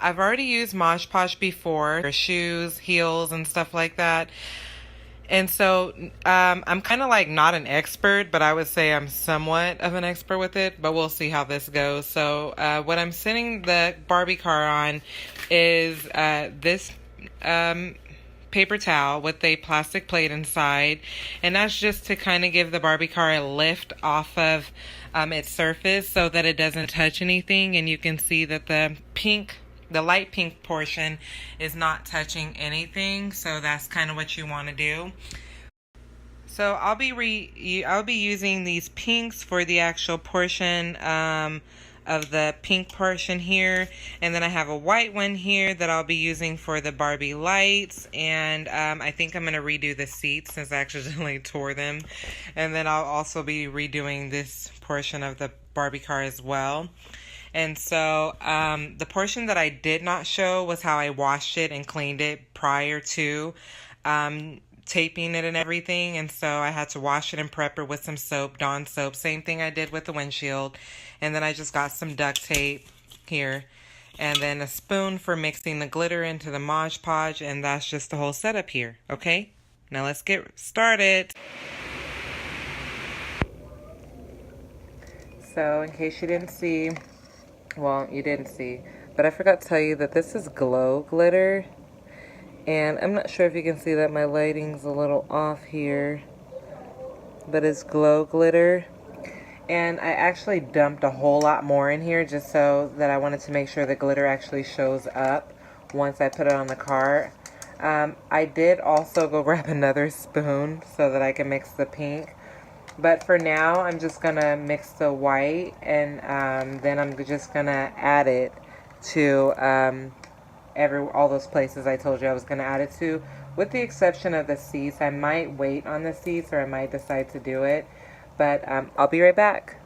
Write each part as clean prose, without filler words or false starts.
I've already used Mod Podge before, for shoes, heels, and stuff like that. And so I'm kind of like not an expert, but I would say I'm somewhat of an expert with it, but we'll see how this goes. So what I'm sitting the Barbie car on is this paper towel with a plastic plate inside, and that's just to kind of give the Barbie car a lift off of its surface so that it doesn't touch anything. And you can see that the light pink portion is not touching anything, so that's kind of what you want to do. So I'll be using these pinks for the actual portion of the pink portion here, and then I have a white one here that I'll be using for the Barbie lights, and I think I'm going to redo the seats since I accidentally tore them, and then I'll also be redoing this portion of the Barbie car as well. And so the portion that I did not show was how I washed it and cleaned it prior to taping it and everything. And so I had to wash it and prep it with some soap, Dawn soap. Same thing I did with the windshield. And then I just got some duct tape here. And then a spoon for mixing the glitter into the Mod Podge. And that's just the whole setup here. Okay? Now let's get started. So in case you didn't see... Well, you didn't see, but I forgot to tell you that this is glow glitter, and I'm not sure if you can see that my lighting's a little off here, but it's glow glitter, and I actually dumped a whole lot more in here just so that I wanted to make sure the glitter actually shows up once I put it on the car. I did also go grab another spoon so that I can mix the pink. But for now, I'm just going to mix the white, and then I'm just going to add it to all those places I told you I was going to add it to. With the exception of the seats, I might wait on the seats, or I might decide to do it. But I'll be right back.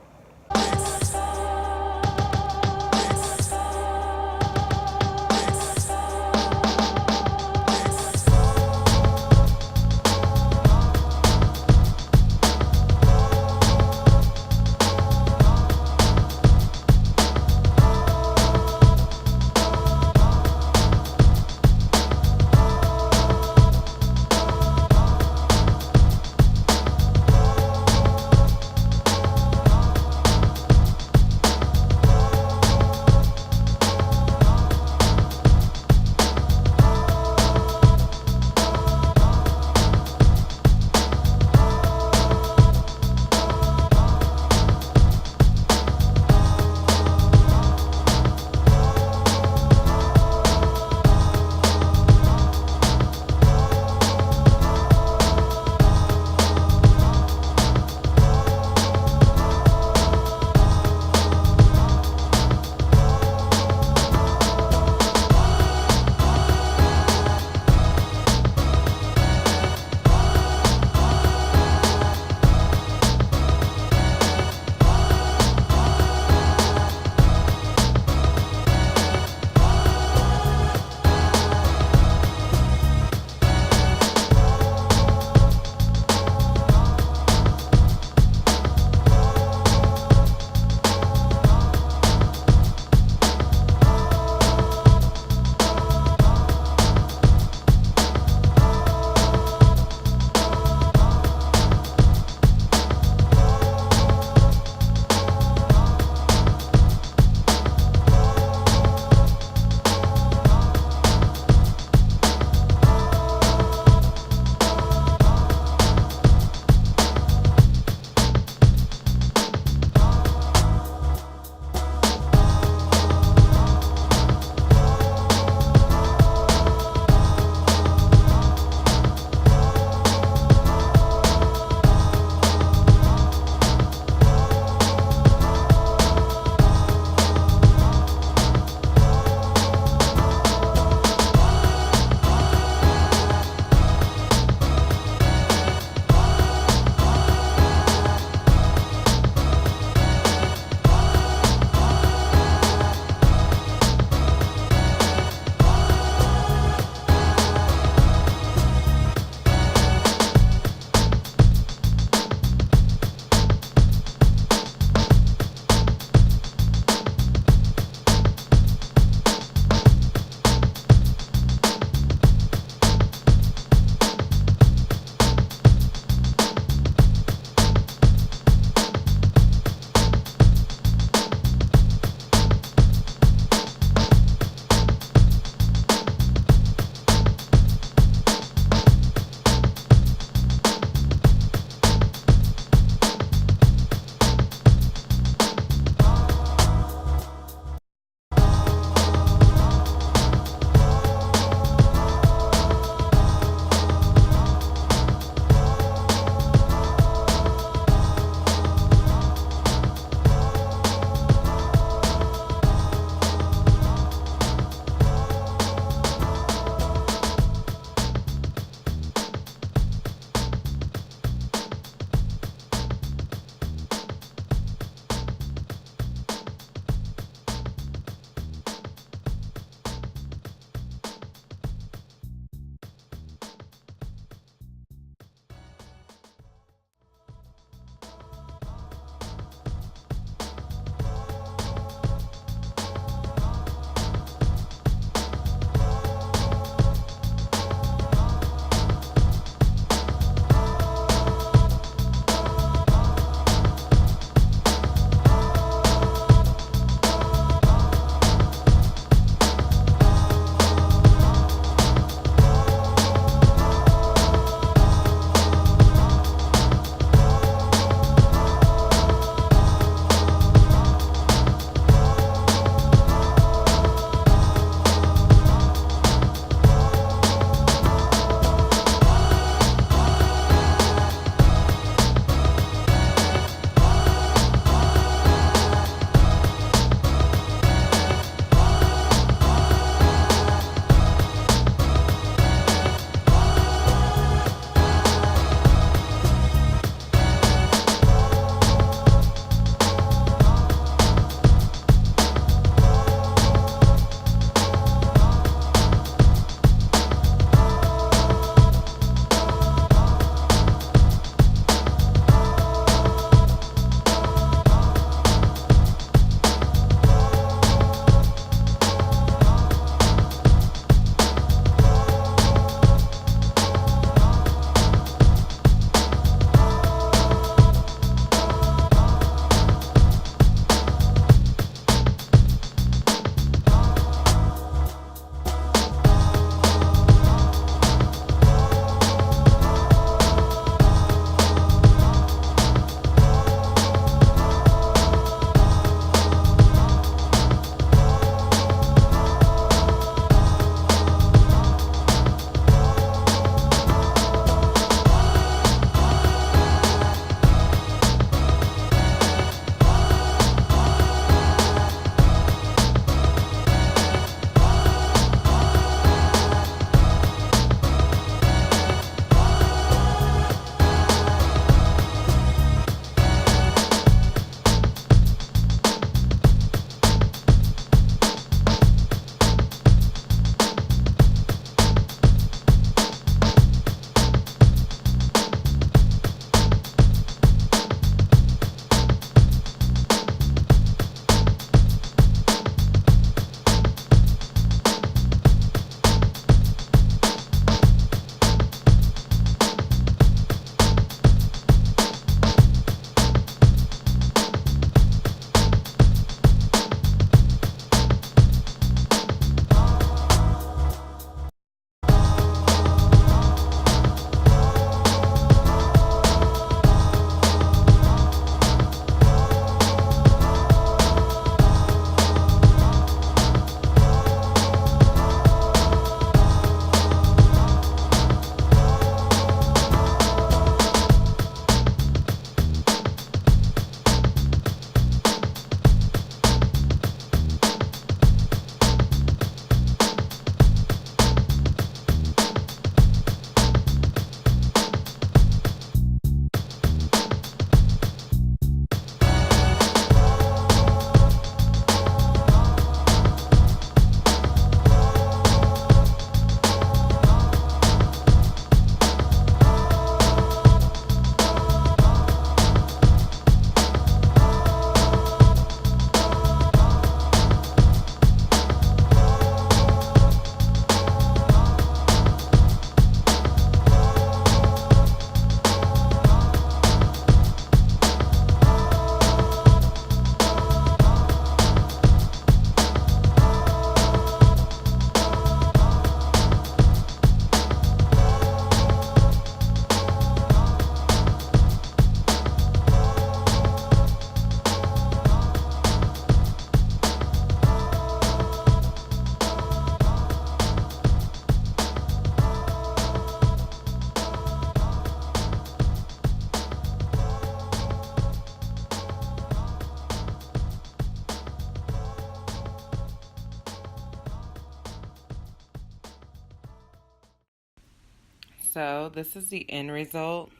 So this is the end result.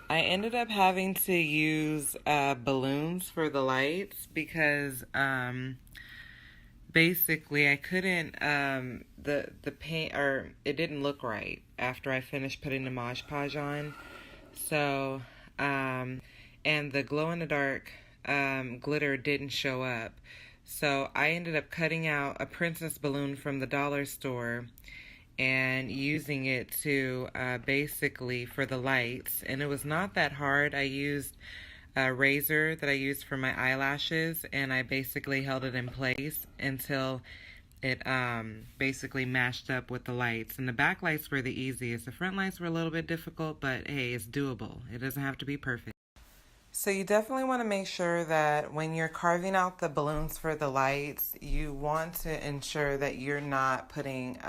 I ended up having to use balloons for the lights because basically I couldn't the paint, or it didn't look right after I finished putting the Mod Podge on. So and the glow in the dark glitter didn't show up. So I ended up cutting out a princess balloon from the dollar store and using it to basically for the lights. And it was not that hard. I used a razor that I used for my eyelashes, and I basically held it in place until it basically matched up with the lights. And the back lights were the easiest. The front lights were a little bit difficult, but hey, it's doable. It doesn't have to be perfect. So you definitely want to make sure that when you're carving out the balloons for the lights, you want to ensure that you're not putting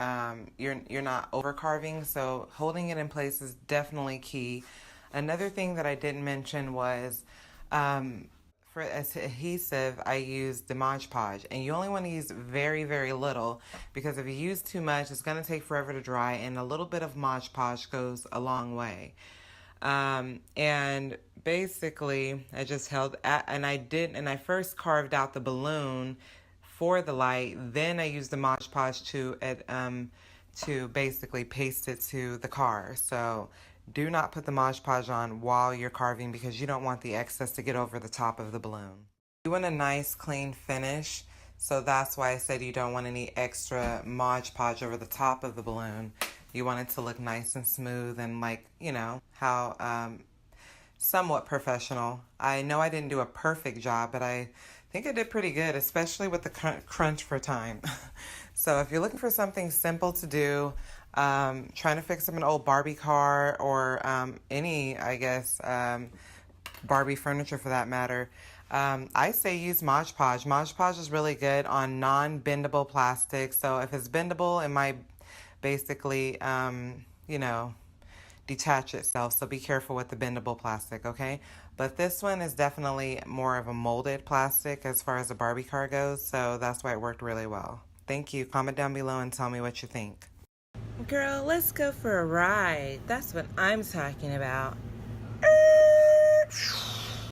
you're not over carving. So holding it in place is definitely key. Another thing that I didn't mention was for as adhesive, I used the Mod Podge, and you only want to use very, very little because if you use too much, it's going to take forever to dry, and a little bit of Mod Podge goes a long way. And basically, I just held at, and I first carved out the balloon for the light. Then I used the Mod Podge to basically paste it to the car. So do not put the Mod Podge on while you're carving because you don't want the excess to get over the top of the balloon. You want a nice clean finish, so that's why I said you don't want any extra Mod Podge over the top of the balloon. You want it to look nice and smooth and like, you know, how somewhat professional. I know I didn't do a perfect job, but I think I did pretty good, especially with the crunch for time. So if you're looking for something simple to do, trying to fix up an old Barbie car or any, I guess, Barbie furniture for that matter, I say use Mod Podge. Mod Podge is really good on non-bendable plastic. So if it's bendable, it might basically, you know, detach itself. So be careful with the bendable plastic, okay? But this one is definitely more of a molded plastic as far as the Barbie car goes. So that's why it worked really well. Thank you. Comment down below and tell me what you think. Girl, let's go for a ride. That's what I'm talking about.